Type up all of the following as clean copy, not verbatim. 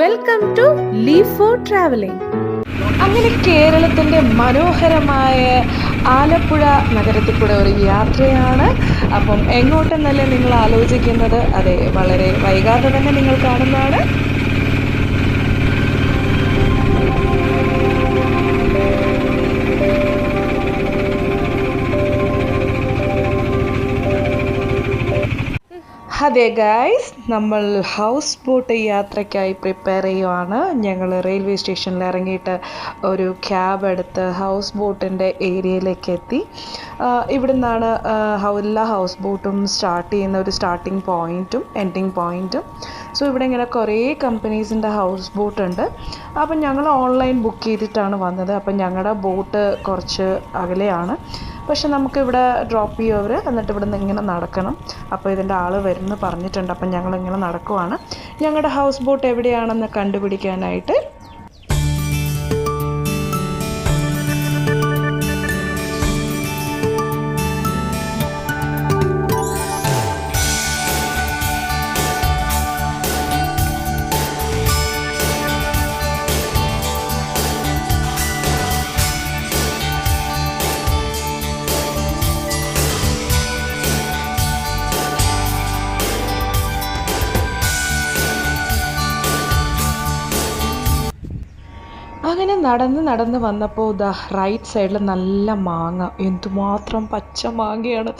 Welcome to leave for travelling. അങ്ങനെ കേരളത്തിൻ്റെ മനോഹരമായ ആലപ്പുഴ നഗരത്തിൽ കൂടെ ഒരു യാത്രയാണ്. അപ്പം എങ്ങോട്ടെന്നല്ലേ നിങ്ങൾ ആലോചിക്കുന്നത്? അതെ, വളരെ വൈകാതെ തന്നെ നിങ്ങൾ കാണുന്നതാണ്. അതെ ഗായ്സ്, നമ്മൾ ഹൗസ് ബോട്ട് യാത്രയ്ക്കായി പ്രിപ്പയർ ചെയ്യുവാണ്. ഞങ്ങൾ റെയിൽവേ സ്റ്റേഷനിൽ ഇറങ്ങിയിട്ട് ഒരു ക്യാബ് എടുത്ത് ഹൗസ് ബോട്ടിൻ്റെ ഏരിയയിലേക്ക് എത്തി. ഇവിടെ നിന്നാണ് എല്ലാ ഹൗസ് ബോട്ടും സ്റ്റാർട്ട് ചെയ്യുന്ന ഒരു സ്റ്റാർട്ടിംഗ് പോയിൻറ്റും എൻഡിങ് പോയിൻറ്റും. സോ ഇവിടെ ഇങ്ങനെ കുറേ കമ്പനീസിൻ്റെ ഹൗസ് ബോട്ട് ഉണ്ട്. അപ്പം ഞങ്ങൾ ഓൺലൈൻ ബുക്ക് ചെയ്തിട്ടാണ് വന്നത്. അപ്പം ഞങ്ങളുടെ ബോട്ട് കുറച്ച് അകലെയാണ്, പക്ഷെ നമുക്കിവിടെ ഡ്രോപ്പ് ചെയ്യുമവർ. എന്നിട്ട് ഇവിടെ നിന്ന് ഇങ്ങനെ നടക്കണം. അപ്പോൾ ഇതിൻ്റെ ആൾ വരുമെന്ന് പറഞ്ഞിട്ടുണ്ട്. അപ്പം ഞങ്ങളിങ്ങനെ നടക്കുവാണ് ഞങ്ങളുടെ ഹൗസ് ബോട്ട് എവിടെയാണെന്ന് കണ്ടുപിടിക്കാനായിട്ട്. അങ്ങനെ നടന്ന് വന്നപ്പോൾ റൈറ്റ് സൈഡിൽ നല്ല മാങ്ങ, എന്തുമാത്രം പച്ച മാങ്ങയാണ്,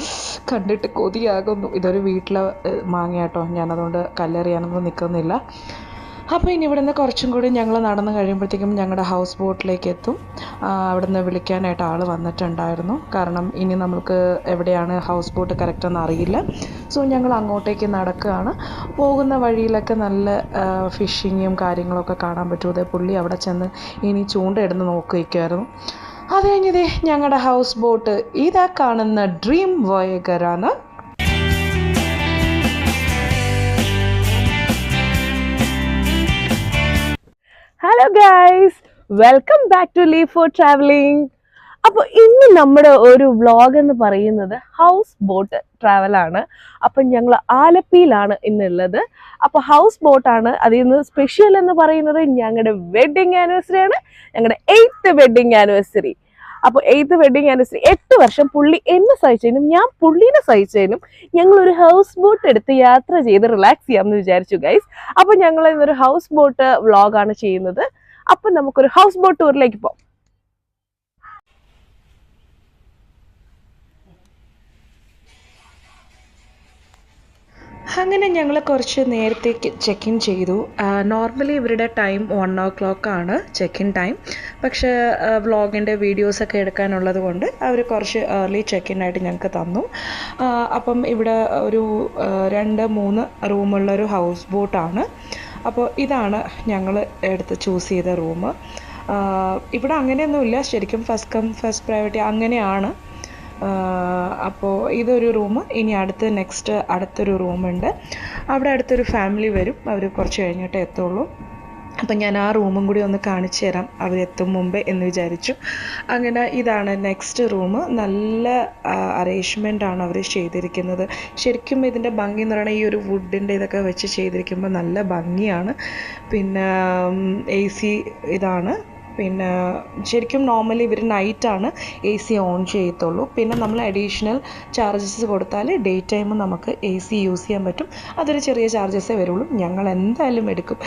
കണ്ടിട്ട് കൊതിയാകുന്നു. ഇതൊരു വീട്ടിലെ മാങ്ങ കേട്ടോ, ഞാനതുകൊണ്ട് കല്ലെറിയാനൊന്നും നിൽക്കുന്നില്ല. അപ്പോൾ ഇനി ഇവിടെ നിന്ന് കുറച്ചും കൂടി ഞങ്ങൾ നടന്ന് കഴിയുമ്പോഴത്തേക്കും ഞങ്ങളുടെ ഹൗസ് ബോട്ടിലേക്ക് എത്തും. അവിടെ നിന്ന് വിളിക്കാനായിട്ട് ആൾ വന്നിട്ടുണ്ടായിരുന്നു. കാരണം ഇനി നമുക്ക് എവിടെയാണ് ഹൗസ് ബോട്ട് കറക്റ്റ് എന്ന് അറിയില്ല. സോ ഞങ്ങൾ അങ്ങോട്ടേക്ക് നടക്കുകയാണ്. പോകുന്ന വഴിയിലൊക്കെ നല്ല ഫിഷിങ്ങും കാര്യങ്ങളൊക്കെ കാണാൻ പറ്റും. അതേ പുള്ളി അവിടെ ചെന്ന് ഇനി ചൂണ്ടയിടുന്ന് നോക്കിയിരിക്കുമായിരുന്നു. അത് കഴിഞ്ഞതേ ഞങ്ങളുടെ ഹൗസ് ബോട്ട് ഇതാ കാണുന്ന ഡ്രീം വോയേഗറാണ്. Hello guys, welcome back to leave for travelling. അപ്പോൾ ഇന്ന് നമ്മുടെ ഒരു വ്ളോഗ് എന്ന് പറയുന്നത് ഹൗസ് ബോട്ട് ട്രാവലാണ്. അപ്പം ഞങ്ങൾ ആലപ്പിയിലാണ് ഇന്നുള്ളത്. അപ്പോൾ ഹൗസ് ബോട്ടാണ്. അതിൽ നിന്ന് സ്പെഷ്യൽ എന്ന് പറയുന്നത് ഞങ്ങളുടെ വെഡ്ഡിങ് ആനിവേഴ്സറിയാണ്, ഞങ്ങളുടെ 8th വെഡ്ഡിങ് ആനിവേഴ്സറി. അപ്പോൾ 8th വെഡ്ഡിങ് ആനിവേഴ്സറി 8 വർഷം പുള്ളി എന്നെ സഹിച്ചതിനും ഞാൻ പുള്ളീനെ സഹിച്ചതിനും ഞങ്ങളൊരു ഹൗസ് ബോട്ട് എടുത്ത് യാത്ര ചെയ്ത് റിലാക്സ് ചെയ്യാമെന്ന് വിചാരിച്ചു ഗൈസ്. അപ്പോൾ ഞങ്ങൾ ഇന്നൊരു ഹൗസ് ബോട്ട് വ്ളോഗാണ് ചെയ്യുന്നത്. അപ്പം നമുക്കൊരു ഹൗസ് ബോട്ട് ടൂറിലേക്ക് പോകാം. അങ്ങനെ ഞങ്ങൾ കുറച്ച് നേരത്തേക്ക് ചെക്ക് ഇൻ ചെയ്തു. നോർമലി ഇവരുടെ ടൈം 1 o'clock ആണ് ചെക്ക് ഇൻ ടൈം. പക്ഷേ വ്ളോഗിൻ്റെ വീഡിയോസൊക്കെ എടുക്കാനുള്ളത് കൊണ്ട് അവർ കുറച്ച് ഏർലി ചെക്ക് ഇൻ ആയിട്ട് ഞങ്ങൾക്ക് തന്നു. അപ്പം ഇവിടെ ഒരു 2-3 റൂമുള്ളൊരു ഹൗസ് ബോട്ടാണ്. അപ്പോൾ ഇതാണ് ഞങ്ങൾ എടുത്ത് ചൂസ് ചെയ്ത റൂം. ഇവിടെ അങ്ങനെയൊന്നുമില്ല, ശരിക്കും ഫസ്റ്റ് കം ഫസ്റ്റ് പ്രയോറിറ്റി അങ്ങനെയാണ്. അപ്പോൾ ഇതൊരു റൂം. ഇനി അടുത്തൊരു റൂമുണ്ട്. അവിടെ അടുത്തൊരു ഫാമിലി വരും, അവർ കുറച്ച് കഴിഞ്ഞിട്ട് എത്തുള്ളൂ. അപ്പം ഞാൻ ആ റൂമും കൂടി ഒന്ന് കാണിച്ചു തരാം അവരെത്തും മുമ്പേ എന്ന് വിചാരിച്ചു. അങ്ങനെ ഇതാണ് നെക്സ്റ്റ് റൂം. നല്ല അറേഞ്ച്മെൻ്റാണ് അവർ ചെയ്തിരിക്കുന്നത്. ശരിക്കും ഇതിൻ്റെ ഭംഗി എന്ന് പറയുന്നത് ഈ ഒരു വുഡിൻ്റെ ഇതൊക്കെ വെച്ച് ചെയ്തിരിക്കുമ്പോൾ നല്ല ഭംഗിയാണ്. പിന്നെ AC ഇതാണ്. പിന്നെ ശരിക്കും നോർമലി ഇവർ നൈറ്റാണ് AC ഓൺ ചെയ്യത്തുള്ളൂ. പിന്നെ നമ്മൾ അഡീഷണൽ ചാർജസ് കൊടുത്താൽ ഡേ ടൈം നമുക്ക് AC യൂസ് ചെയ്യാൻ പറ്റും. അതൊരു ചെറിയ ചാർജസേ വരുള്ളൂ. ഞങ്ങൾ എന്തായാലും എടുക്കും,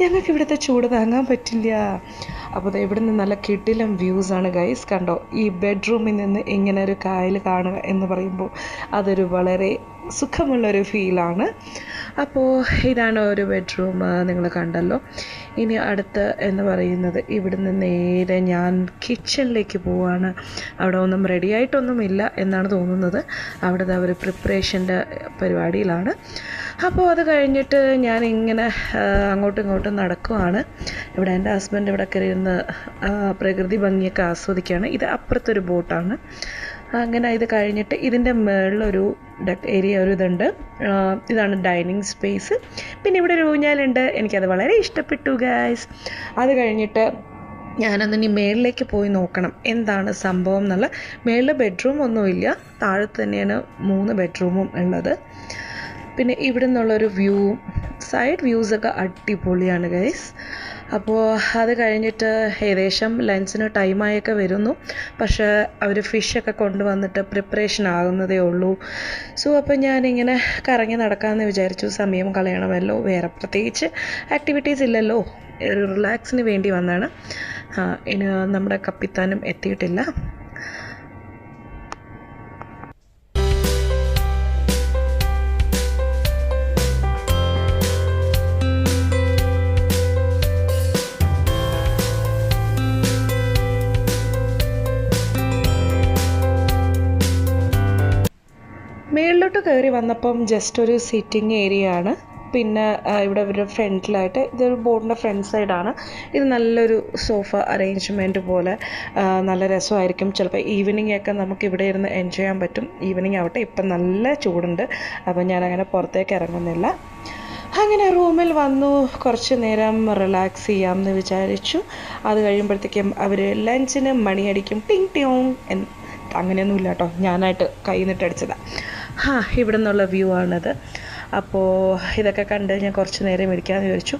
ഞങ്ങൾക്ക് ഇവിടുത്തെ ചൂട് താങ്ങാൻ പറ്റില്ല. അപ്പോൾ ഇവിടെ നിന്ന് നല്ല കിടിലം വ്യൂസാണ് ഗൈസ്. കണ്ടോ, ഈ ബെഡ്റൂമിൽ നിന്ന് ഇങ്ങനെ ഒരു കായൽ കാണുക എന്ന് പറയുമ്പോൾ അതൊരു വളരെ സുഖമുള്ളൊരു ഫീലാണ്. അപ്പോൾ ഇതാണ് ഒരു ബെഡ്റൂം, നിങ്ങൾ കണ്ടല്ലോ. ഇനി അടുത്ത് എന്ന് പറയുന്നത് ഇവിടുന്ന് നേരെ ഞാൻ കിച്ചണിലേക്ക് പോവാണ്. അവിടെ ഒന്നും റെഡി ആയിട്ടൊന്നുമില്ല എന്നാണ് തോന്നുന്നത്. അവിടെ അവർ പ്രിപ്പറേഷൻ്റെ പരിപാടിയിലാണ്. അപ്പോൾ അത് കഴിഞ്ഞിട്ട് ഞാൻ ഇങ്ങനെ അങ്ങോട്ടും ഇങ്ങോട്ടും നടക്കുവാണ്. ഇവിടെ എൻ്റെ ഹസ്ബൻഡ് ഇവിടെ കയറിയിരുന്ന് പ്രകൃതി ഭംഗിയൊക്കെ ആസ്വദിക്കുകയാണ്. ഇത് അപ്പുറത്തൊരു ബോട്ടാണ്. അങ്ങനെ ഇത് കഴിഞ്ഞിട്ട് ഇതിൻ്റെ മുകളിലൊരു ഏരിയ ഒരു ഇതുണ്ട്. ഇതാണ് ഡൈനിങ് സ്പേസ്. പിന്നെ ഇവിടെ ഒരു ഊഞ്ഞാലുണ്ട്, എനിക്കത് വളരെ ഇഷ്ടപ്പെട്ടു ഗൈസ്. അത് കഴിഞ്ഞിട്ട് ഞാനന്നിനി മേളിലേക്ക് പോയി നോക്കണം എന്താണ് സംഭവം എന്നുള്ള. മേളിൽ ബെഡ്റൂം ഒന്നുമില്ല, താഴെ തന്നെയാണ് 3 ബെഡ്റൂമും ഉള്ളത്. പിന്നെ ഇവിടെ നിന്നുള്ളൊരു വ്യൂ, സൈഡ് വ്യൂസൊക്കെ അടിപൊളിയാണ് ഗൈസ്. അപ്പോൾ അത് കഴിഞ്ഞിട്ട് ഏകദേശം ലഞ്ചിന് ടൈമായൊക്കെ വരുന്നു. പക്ഷേ അവർ ഫിഷൊക്കെ കൊണ്ടുവന്നിട്ട് പ്രിപ്പറേഷൻ ആകുന്നതേ ഉള്ളൂ. സോ അപ്പോൾ ഞാനിങ്ങനെ കറങ്ങി നടക്കാമെന്ന് വിചാരിച്ചു. സമയം കളയണമല്ലോ, വേറെ പ്രത്യേകിച്ച് ആക്ടിവിറ്റീസ് ഇല്ലല്ലോ, ഒരു റിലാക്സിന് വേണ്ടി വന്നതാണ്. ഇനി നമ്മുടെ കപ്പിത്താനും എത്തിയിട്ടില്ല. മേളിലോട്ട് കയറി വന്നപ്പം ജസ്റ്റ് ഒരു സിറ്റിംഗ് ഏരിയ ആണ്. പിന്നെ ഇവിടെ ഒരു ഫ്രണ്ടിലായിട്ട്, ഇതൊരു ബോട്ടിൻ്റെ ഫ്രണ്ട് സൈഡാണ്. ഇത് നല്ലൊരു സോഫ അറേഞ്ച്മെൻറ്റ് പോലെ നല്ല രസമായിരിക്കും. ചിലപ്പോൾ ഈവനിങ് ഒക്കെ നമുക്ക് ഇവിടെ ഇരുന്ന് എൻജോയ് ചെയ്യാൻ പറ്റും. ഈവനിങ് ആവട്ടെ, ഇപ്പം നല്ല ചൂടുണ്ട്, അപ്പോൾ ഞാനങ്ങനെ പുറത്തേക്ക് ഇറങ്ങുന്നില്ല. അങ്ങനെ റൂമിൽ വന്നു, കുറച്ച് നേരം റിലാക്സ് ചെയ്യാമെന്ന് വിചാരിച്ചു. അത് കഴിയുമ്പോഴത്തേക്കും അവർ ലഞ്ചിന് മണിയടിക്കും, ടിങ് ടിയോങ് എന്ന്. അങ്ങനെയൊന്നുമില്ല കേട്ടോ, ഞാനായിട്ട് കൈ നിട്ടടിച്ചതാണ്. ഇവിടെ നിന്നുള്ള വ്യൂ ആണത്. അപ്പോൾ ഇതൊക്കെ കണ്ട് ഞാൻ കുറച്ച് നേരം ഇരിക്കാമെന്ന് വിചാരിച്ചു.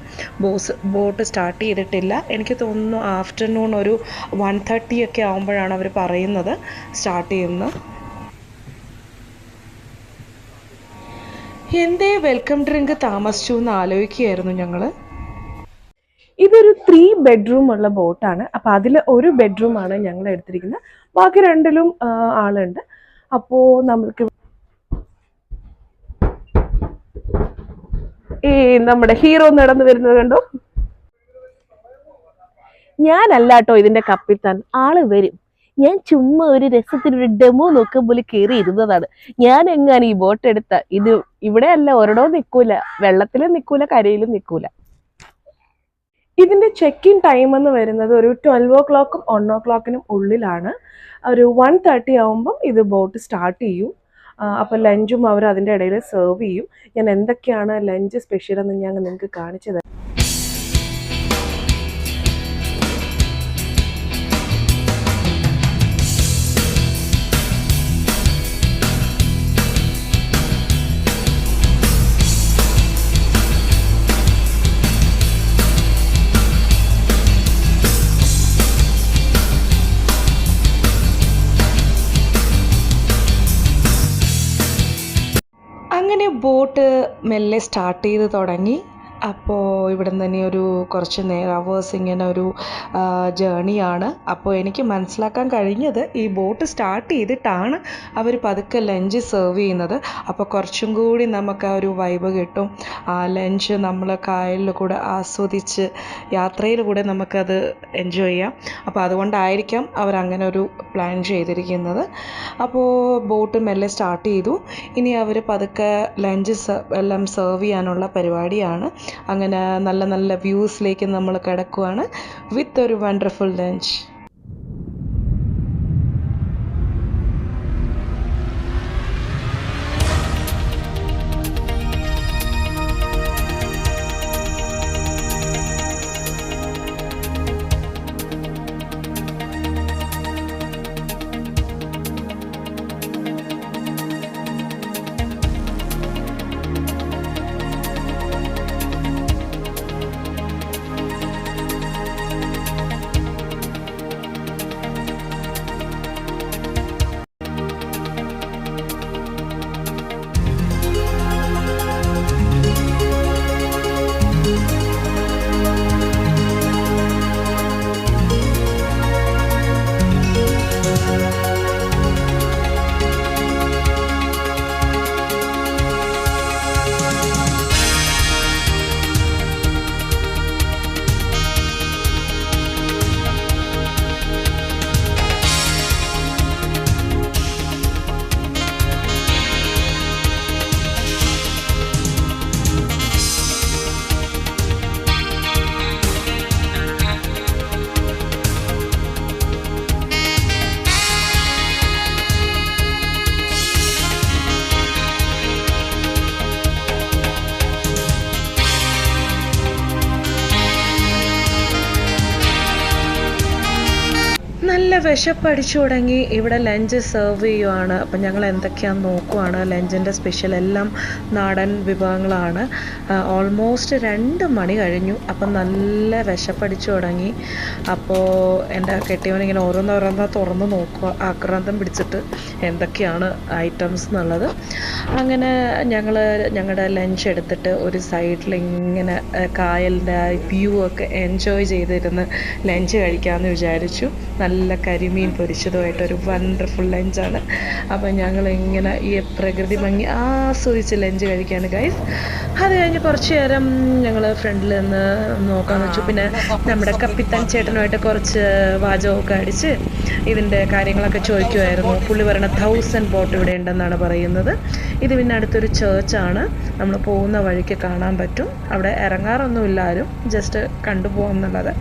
ബോട്ട് സ്റ്റാർട്ട് ചെയ്തിട്ടില്ല. എനിക്ക് തോന്നുന്നു ആഫ്റ്റർനൂൺ ഒരു 1:30 ഒക്കെ ആകുമ്പോഴാണ് അവർ പറയുന്നത് സ്റ്റാർട്ട് ചെയ്യുന്നത്. എന്തേ വെൽക്കം ഡ്രിങ്ക് താമസിച്ചു എന്ന് ആലോചിക്കുകയായിരുന്നു ഞങ്ങൾ. ഇതൊരു 3 ബെഡ്റൂം ഉള്ള ബോട്ടാണ്. അപ്പോൾ അതിൽ ഒരു ബെഡ്റൂമാണ് ഞങ്ങൾ എടുത്തിരിക്കുന്നത്, ബാക്കി 2ലും ആളുണ്ട്. അപ്പോൾ നമ്മൾക്ക് ഈ നമ്മുടെ ഹീറോ നടന്നു വരുന്നത് കണ്ടോ. ഞാനല്ല കേട്ടോ ഇതിന്റെ കപ്പിത്താൻ, ആള് വരും. ഞാൻ ചുമ്മാ ഒരു രസത്തിനൊരു ഡെമോ നോക്കുമ്പോൾ കയറി ഇരുന്നതാണ്. ഞാൻ എങ്ങാനും ഈ ബോട്ട് എടുത്ത ഇത് ഇവിടെ അല്ല, ഒരിടവും നിൽക്കൂല, വെള്ളത്തിലും നിൽക്കൂല, കരയിലും നിൽക്കൂല. ഇതിന്റെ ചെക്ക് ഇൻ ടൈം എന്ന് വരുന്നത് ഒരു 12 o'clock 1 o'clock ഉള്ളിലാണ്. ഒരു 1:30 ആകുമ്പം ഇത് ബോട്ട് സ്റ്റാർട്ട് ചെയ്യും. അപ്പോൾ ലഞ്ചും അവർ അതിൻ്റെ ഇടയിൽ സെർവ് ചെയ്യും. ഞാൻ എന്തൊക്കെയാണ് ലഞ്ച് സ്പെഷ്യൽ എന്ന് ഞാൻ നിങ്ങൾക്ക് കാണിച്ചു തരാം. അങ്ങനെ ബോട്ട് മെല്ലെ സ്റ്റാർട്ട് ചെയ്ത് തുടങ്ങി. അപ്പോൾ ഇവിടെ നിന്ന് തന്നെ ഒരു കുറച്ച് അവേഴ്സ് ഇങ്ങനെ ഒരു ജേണിയാണ്. അപ്പോൾ എനിക്ക് മനസ്സിലാക്കാൻ കഴിഞ്ഞത് ഈ ബോട്ട് സ്റ്റാർട്ട് ചെയ്തിട്ടാണ് അവർ പതുക്കെ ലഞ്ച് സെർവ് ചെയ്യുന്നത്. അപ്പോൾ കുറച്ചും കൂടി നമുക്ക് ആ ഒരു വൈബ് കിട്ടും. ആ ലഞ്ച് നമ്മൾ കായലിൽ കൂടെ ആസ്വദിച്ച് യാത്രയിൽ കൂടെ നമുക്കത് എൻജോയ് ചെയ്യാം. അപ്പോൾ അതുകൊണ്ടായിരിക്കാം അവരങ്ങനെ ഒരു പ്ലാൻ ചെയ്തിരിക്കുന്നത്. അപ്പോൾ ബോട്ട് മെല്ലെ സ്റ്റാർട്ട് ചെയ്തു. ഇനി അവർ പതുക്കെ ലഞ്ച് എല്ലാം സെർവ് ചെയ്യാനുള്ള പരിപാടിയാണ്. അങ്ങനെ നല്ല നല്ല വ്യൂസിലേക്ക് നമ്മൾ കിടക്കുവാണ് വിത്ത് ഒരു വണ്ടർഫുൾ ലഞ്ച്. വിശപ്പടിച്ചു തുടങ്ങി. ഇവിടെ ലഞ്ച് സെർവ് ചെയ്യുവാണ്. അപ്പം ഞങ്ങൾ എന്തൊക്കെയാണെന്ന് നോക്കുവാണ്. ലഞ്ചിൻ്റെ സ്പെഷ്യൽ എല്ലാം നാടൻ വിഭവങ്ങളാണ്. ഓൾമോസ്റ്റ് 2 മണി കഴിഞ്ഞു. അപ്പം നല്ല വിശപ്പടിച്ചു തുടങ്ങി. അപ്പോൾ എൻ്റെ കെട്ടിയവനിങ്ങനെ ഓരോന്നോരോന്നോ തുറന്ന് നോക്കുക, ആക്രാന്തം പിടിച്ചിട്ട് എന്തൊക്കെയാണ് ഐറ്റംസ് എന്നുള്ളത്. അങ്ങനെ ഞങ്ങൾ ഞങ്ങളുടെ ലഞ്ച് എടുത്തിട്ട് ഒരു സൈഡിൽ ഇങ്ങനെ കായലിൻ്റെ വ്യൂ ഒക്കെ എൻജോയ് ചെയ്തിരുന്ന് ലഞ്ച് കഴിക്കാമെന്ന് വിചാരിച്ചു. നല്ല കരിമീൻ പൊരിച്ചതുമായിട്ടൊരു വണ്ടർഫുൾ ലഞ്ചാണ്. അപ്പം ഞങ്ങളിങ്ങനെ ഈ പ്രകൃതി ഭംഗി ആസ്വദിച്ച് ലഞ്ച് കഴിക്കുകയാണ് ഗൈസ്. അത് കഴിഞ്ഞ് കുറച്ച് നേരം ഞങ്ങൾ ഫ്രണ്ടിൽ നിന്ന് നോക്കാമെന്ന് വെച്ചു. പിന്നെ നമ്മുടെ കപ്പിത്താൻ ചേട്ടനുമായിട്ട് കുറച്ച് വാചകമൊക്കെ അടിച്ച് ഇതിൻ്റെ കാര്യങ്ങളൊക്കെ ചോദിക്കുമായിരുന്നു. പുള്ളി പറയണ 1000 ബോട്ട് ഇവിടെ ഉണ്ടെന്നാണ് പറയുന്നത്. ഇത് പിന്നെ അടുത്തൊരു ചേർച്ചാണ്, നമ്മൾ പോകുന്ന വഴിക്ക് കാണാൻ പറ്റും. അവിടെ ഇറങ്ങാറൊന്നുമില്ല ആരും, ജസ്റ്റ് കണ്ടുപോകാം എന്നുള്ളത്.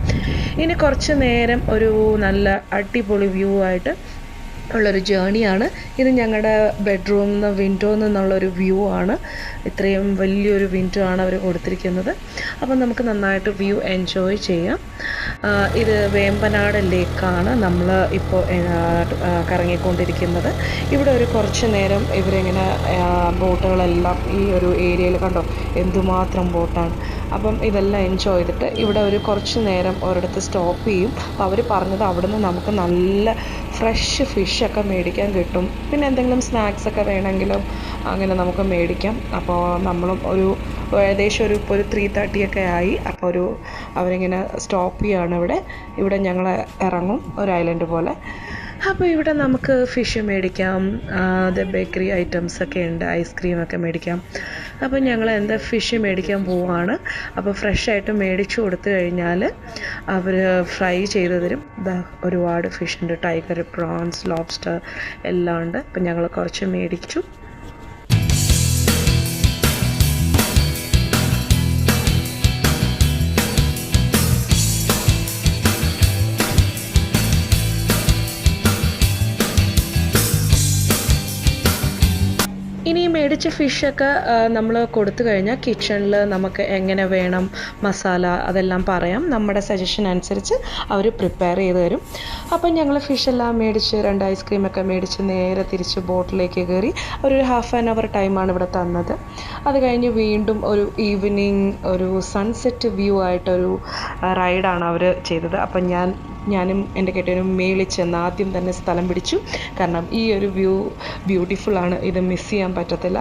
ഇനി കുറച്ച് നേരം ഒരു നല്ല അടിപൊളി വ്യൂ ആയിട്ട് ഉള്ളൊരു ജേണിയാണ് ഇത്. ഞങ്ങളുടെ ബെഡ്റൂമിൽ നിന്ന് വിൻഡോയിൽ നിന്നുള്ളൊരു വ്യൂ ആണ്. ഇത്രയും വലിയൊരു വിൻഡോ ആണ് അവർ കൊടുത്തിരിക്കുന്നത്. അപ്പം നമുക്ക് നന്നായിട്ട് വ്യൂ എൻജോയ് ചെയ്യാം. ഇത് വേമ്പനാട് ലേക്കാണ് നമ്മൾ ഇപ്പോൾ കറങ്ങിക്കൊണ്ടിരിക്കുന്നത്. ഇവിടെ ഒരു കുറച്ച് നേരം ഇവരിങ്ങനെ ബോട്ടുകളെല്ലാം ഈ ഒരു ഏരിയയിൽ കണ്ടോ എന്തുമാത്രം ബോട്ടാണ്. അപ്പം ഇതെല്ലാം എൻജോയ് ചെയ്തിട്ട് ഇവിടെ ഒരു കുറച്ച് നേരം ഒരിടത്ത് സ്റ്റോപ്പ് ചെയ്യും. അപ്പോൾ അവർ പറഞ്ഞത് അവിടെ നിന്ന് നമുക്ക് നല്ല ഫ്രഷ് ഫിഷൊക്കെ മേടിക്കാൻ കിട്ടും. പിന്നെ എന്തെങ്കിലും സ്നാക്സൊക്കെ വേണമെങ്കിലും അങ്ങനെ നമുക്ക് മേടിക്കാം. അപ്പോൾ നമ്മളും ഏകദേശം ഇപ്പോൾ ഒരു 3:30 ആയി. അപ്പോൾ അവരിങ്ങനെ സ്റ്റോപ്പ് ചെയ്യുകയാണ് ഇവിടെ ഞങ്ങൾ ഇറങ്ങും, ഒരു ഐലൻഡ് പോലെ. അപ്പോൾ ഇവിടെ നമുക്ക് ഫിഷ് മേടിക്കാം, ബേക്കറി ഐറ്റംസൊക്കെ ഉണ്ട്, ഐസ്ക്രീമൊക്കെ മേടിക്കാം. അപ്പോൾ ഞങ്ങൾ ഫിഷ് മേടിക്കാൻ പോവുകയാണ്. അപ്പോൾ ഫ്രഷായിട്ട് മേടിച്ചു കൊടുത്തു കഴിഞ്ഞാൽ അവർ ഫ്രൈ ചെയ്ത് തരും. ഒരുപാട് ഫിഷ് ഉണ്ട്, ടൈഗർ, പ്രോൺസ്, ലോബ്സ്റ്റർ എല്ലാം ഉണ്ട്. അപ്പം ഞങ്ങൾ കുറച്ച് മേടിച്ചു. ഇനി മേടിച്ച ഫിഷൊക്കെ നമ്മൾ കൊടുത്തു കഴിഞ്ഞാൽ കിച്ചണിൽ നമുക്ക് എങ്ങനെ വേണം മസാല അതെല്ലാം പറയാം. നമ്മുടെ സജഷൻ അനുസരിച്ച് അവർ പ്രിപ്പയർ ചെയ്ത് തരും. അപ്പം ഞങ്ങൾ ഫിഷെല്ലാം മേടിച്ച് 2 ഐസ്ക്രീമൊക്കെ മേടിച്ച് നേരെ തിരിച്ച് ബോട്ടിലേക്ക് കയറി. ഒരു 1/2 hour ടൈമാണ് ഇവിടെ തന്നത്. അത് കഴിഞ്ഞ് വീണ്ടും ഒരു ഈവനിങ് ഒരു സൺസെറ്റ് വ്യൂ ആയിട്ടൊരു റൈഡാണ് അവർ ചെയ്തത്. അപ്പം ഞാനും എൻ്റെ കെട്ടിയവനും മേളിൽ ചെന്ന് ആദ്യം തന്നെ സ്ഥലം പിടിച്ചു. കാരണം ഈ ഒരു വ്യൂ ബ്യൂട്ടിഫുള്ളാണ്, ഇത് മിസ് ചെയ്യാൻ പറ്റത്തില്ല.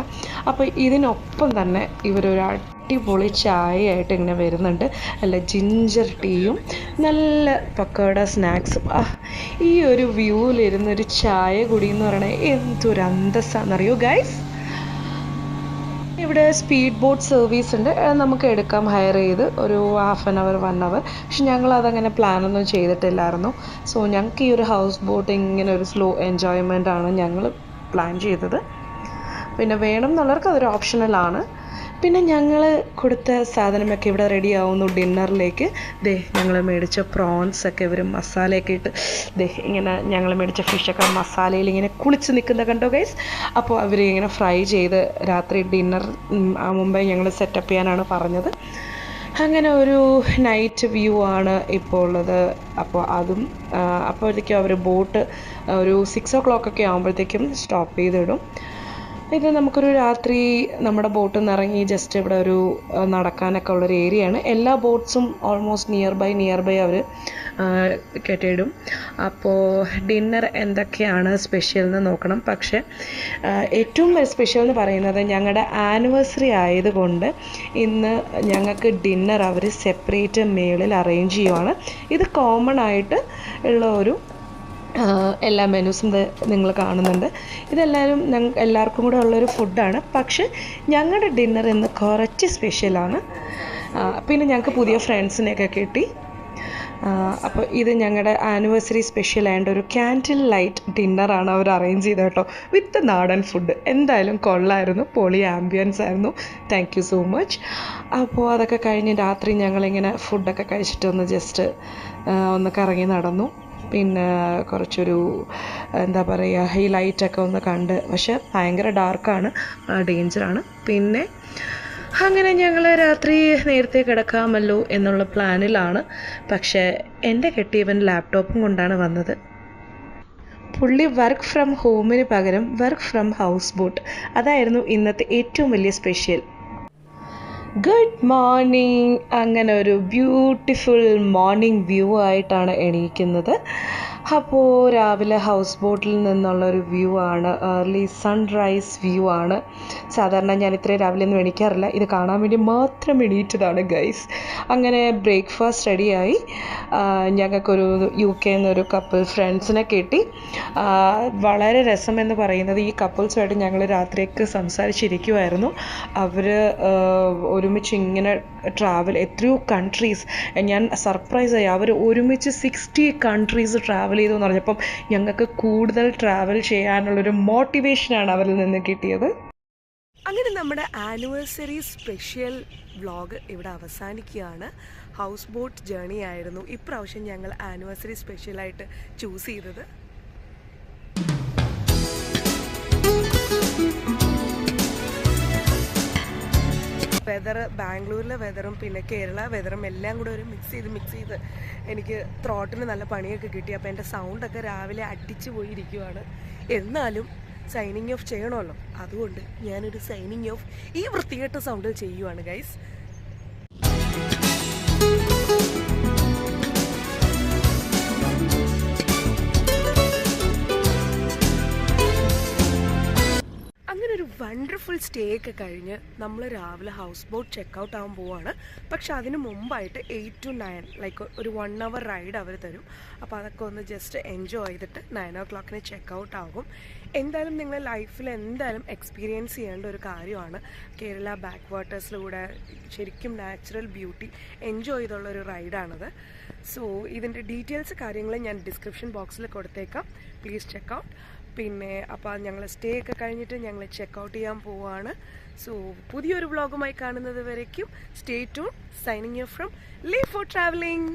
അപ്പോൾ ഇതിനൊപ്പം തന്നെ ഇവരൊരു അടിപൊളി ചായയായിട്ട് ഇങ്ങനെ വരുന്നുണ്ട്. നല്ല ജിഞ്ചർ ടീയും നല്ല പക്കോട സ്നാക്സും. ഈ ഒരു വ്യൂവിലിരുന്നൊരു ചായ കുടിയെന്ന് പറയണത് എന്തൊരു അന്തസ്സാണെന്നറിയോ ഗൈസ്. ഇവിടെ സ്പീഡ് ബോട്ട് സർവീസ് ഉണ്ട്, നമുക്ക് എടുക്കാം ഹയർ ചെയ്ത് ഒരു 1/2 hour 1 hour. പക്ഷെ ഞങ്ങളതങ്ങനെ പ്ലാനൊന്നും ചെയ്തിട്ടില്ലായിരുന്നു. സോ ഞങ്ങൾക്ക് ഈ ഒരു ഹൗസ് ബോട്ടിങ് ഇങ്ങനെ ഒരു സ്ലോ എൻജോയ്മെൻ്റ് ആണ് ഞങ്ങൾ പ്ലാൻ ചെയ്തത്. പിന്നെ വേണം എന്നുള്ളവർക്ക് അതൊരു ഓപ്ഷണലാണ്. പിന്നെ ഞങ്ങൾ കൊടുത്ത സാധനമൊക്കെ ഇവിടെ റെഡി ആവുന്നു ഡിന്നറിലേക്ക്. ഞങ്ങൾ മേടിച്ച പ്രോൺസൊക്കെ ഇവർ മസാലയൊക്കെ ഇട്ട് ഇങ്ങനെ ഞങ്ങൾ മേടിച്ച ഫിഷൊക്കെ മസാലയിൽ ഇങ്ങനെ കുളിച്ച് നിൽക്കുന്ന കണ്ടോ ഗൈസ്. അപ്പോൾ അവർ ഇങ്ങനെ ഫ്രൈ ചെയ്ത് രാത്രി ഡിന്നർ മുമ്പേ ഞങ്ങൾ സെറ്റപ്പ് ചെയ്യാനാണ് പറഞ്ഞത്. അങ്ങനെ ഒരു നൈറ്റ് വ്യൂ ആണ് ഇപ്പോൾ ഉള്ളത്. അപ്പോൾ അതും അപ്പോഴത്തേക്കും അവർ ബോട്ട് ഒരു 6 o'clock ഒക്കെ ആകുമ്പോഴത്തേക്കും സ്റ്റോപ്പ് ചെയ്തിടും. ഇത് നമുക്കൊരു രാത്രി നമ്മുടെ ബോട്ടിൽ നിന്ന് ഇറങ്ങി ജസ്റ്റ് ഇവിടെ ഒരു നടക്കാനൊക്കെ ഉള്ളൊരു ഏരിയയാണ്. എല്ലാ ബോട്ട്സും ഓൾമോസ്റ്റ് നിയർ ബൈ അവർ കെട്ടിയിടും. അപ്പോൾ ഡിന്നർ എന്തൊക്കെയാണ് സ്പെഷ്യൽ എന്ന് നോക്കണം. പക്ഷേ ഏറ്റവും സ്പെഷ്യൽ എന്ന് പറയുന്നത് ഞങ്ങളുടെ ആനിവേഴ്സറി ആയതുകൊണ്ട് ഇന്ന് ഞങ്ങൾക്ക് ഡിന്നർ അവർ സെപ്പറേറ്റ് മേളിൽ അറേഞ്ച് ചെയ്യുവാണ്. ഇത് കോമൺ ആയിട്ട് ഉള്ള ഒരു എല്ലാ മെനൂസും നിങ്ങൾ കാണുന്നുണ്ട്. ഇതെല്ലാവരും എല്ലാവർക്കും കൂടെ ഉള്ളൊരു ഫുഡാണ്. പക്ഷെ ഞങ്ങളുടെ ഡിന്നർ ഇന്ന് കുറച്ച് സ്പെഷ്യലാണ്. പിന്നെ ഞങ്ങൾക്ക് പുതിയ ഫ്രണ്ട്സിനെയൊക്കെ കിട്ടി. അപ്പോൾ ഇത് ഞങ്ങളുടെ ആനിവേഴ്സറി സ്പെഷ്യൽ ആയതുകൊണ്ട് ഒരു ക്യാൻഡിൽ ലൈറ്റ് ഡിന്നറാണ് അവർ അറേഞ്ച് ചെയ്തത് കേട്ടോ, വിത്ത് നാടൻ ഫുഡ്. എന്തായാലും കൊള്ളായിരുന്നു, പൊളി ആംബിയൻസ് ആയിരുന്നു. Thank you so much. അപ്പോൾ അതൊക്കെ കഴിഞ്ഞ് രാത്രി ഞങ്ങളിങ്ങനെ ഫുഡൊക്കെ കഴിച്ചിട്ടൊന്ന് ജസ്റ്റ് ഒന്ന് കറങ്ങി നടന്നു. പിന്നെ കുറച്ചൊരു എന്താ പറയുക ഈ ലൈറ്റൊക്കെ ഒന്ന് കണ്ട്. പക്ഷെ ഭയങ്കര ഡാർക്കാണ്, ഡേഞ്ചറാണ്. പിന്നെ അങ്ങനെ ഞങ്ങൾ രാത്രി നേരത്തെ കിടക്കാമല്ലോ എന്നുള്ള പ്ലാനിലാണ്. പക്ഷേ എൻ്റെ കെട്ടിയവൻ ലാപ്ടോപ്പും കൊണ്ടാണ് വന്നത്. പുള്ളി വർക്ക് ഫ്രം ഹോമിന് പകരം വർക്ക് ഫ്രം ഹൗസ് ബോട്ട്. അതായിരുന്നു ഇന്നത്തെ ഏറ്റവും വലിയ സ്പെഷ്യൽ. Good morning. അങ്ങനെ ഒരു ബ്യൂട്ടിഫുൾ മോർണിംഗ് വ്യൂ ആയിട്ടാണ് എണീക്കുന്നത്. അപ്പോൾ രാവിലെ ഹൗസ് ബോട്ടിൽ നിന്നുള്ളൊരു വ്യൂ ആണ്, ഏർലി സൺറൈസ് വ്യൂ ആണ്. സാധാരണ ഞാൻ ഇത്രയും രാവിലെ ഒന്നും എണീക്കാറില്ല, ഇത് കാണാൻ വേണ്ടി മാത്രം എണീറ്റതാണ് ഗൈസ്. അങ്ങനെ ബ്രേക്ക്ഫാസ്റ്റ് റെഡിയായി. ഞങ്ങൾക്കൊരു UK എന്നൊരു കപ്പിൾ ഫ്രണ്ട്സിനെ കിട്ടി. വളരെ രസമെന്ന് പറയുന്നത് ഈ കപ്പിൾസുമായിട്ട് ഞങ്ങൾ രാത്രിയൊക്കെ സംസാരിച്ചിരിക്കുമായിരുന്നു. അവർ ഒരുമിച്ച് ഇങ്ങനെ ട്രാവൽ എത്രയോ കൺട്രീസ്, ഞാൻ സർപ്രൈസായി. അവർ ഒരുമിച്ച് 60 കൺട്രീസ് ട്രാവൽ ചെയ്തു എന്ന് പറഞ്ഞപ്പം ഞങ്ങൾക്ക് കൂടുതൽ ട്രാവൽ ചെയ്യാനുള്ളൊരു മോട്ടിവേഷനാണ് അവരിൽ നിന്ന് കിട്ടിയത്. അങ്ങനെ നമ്മുടെ ആനിവേഴ്സറി സ്പെഷ്യൽ വ്ളോഗ് ഇവിടെ അവസാനിക്കുകയാണ്. ഹൗസ് ബോട്ട് ജേണി ആയിരുന്നു ഇപ്രാവശ്യം ഞങ്ങൾ ആനിവേഴ്സറി സ്പെഷ്യലായിട്ട് ചൂസ് ചെയ്തത്. വെതർ, ബാംഗ്ലൂരിലെ വെതറും പിന്നെ കേരള വെതറും എല്ലാം കൂടെ ഒരു മിക്സ് ചെയ്ത് എനിക്ക് ത്രോട്ടിന് നല്ല പണിയൊക്കെ കിട്ടി. അപ്പോൾ എൻ്റെ സൗണ്ടൊക്കെ രാവിലെ അടിച്ചു പോയിരിക്കുവാണ്. എന്നാലും സൈനിങ് ഓഫ് ചെയ്യണമല്ലോ, അതുകൊണ്ട് ഞാനൊരു സൈനിങ് ഓഫ് ഈ വൃത്തികെട്ട സൗണ്ടിൽ ചെയ്യുവാണ് ഗൈസ്. അങ്ങനെ ഒരു വണ്ടർഫുൾ സ്റ്റേ ഒക്കെ കഴിഞ്ഞ് നമ്മൾ രാവിലെ ഹൗസ് ബോട്ട് ചെക്കൗട്ട് ആകാൻ പോവാണ്. പക്ഷെ അതിന് മുമ്പായിട്ട് 8 to 9 ലൈക്ക് ഒരു 1 hour റൈഡ് അവർ തരും. അപ്പോൾ അതൊക്കെ ഒന്ന് ജസ്റ്റ് എൻജോയ് ചെയ്തിട്ട് 9 o'clock ചെക്കൗട്ട് ആകും. എന്തായാലും നിങ്ങൾ ലൈഫിൽ എന്തായാലും എക്സ്പീരിയൻസ് ചെയ്യേണ്ട ഒരു കാര്യമാണ്. കേരള ബാക്ക് വാട്ടേഴ്സിലൂടെ ശരിക്കും നാച്ചുറൽ ബ്യൂട്ടി എൻജോയ് ചെയ്തുള്ളൊരു റൈഡാണത്. സോ ഇതിൻ്റെ ഡീറ്റെയിൽസ് കാര്യങ്ങൾ ഞാൻ ഡിസ്ക്രിപ്ഷൻ ബോക്സിൽ കൊടുത്തേക്കാം, പ്ലീസ് ചെക്കൗട്ട്. പിന്നെ അപ്പോൾ ഞങ്ങൾ സ്റ്റേ ഒക്കെ കഴിഞ്ഞിട്ട് ഞങ്ങൾ ചെക്കൗട്ട് ചെയ്യാൻ പോവുകയാണ്. സോ പുതിയൊരു വ്ളോഗുമായി കാണുന്നത് വരയ്ക്കും stay tune. Signing off from leave for travelling.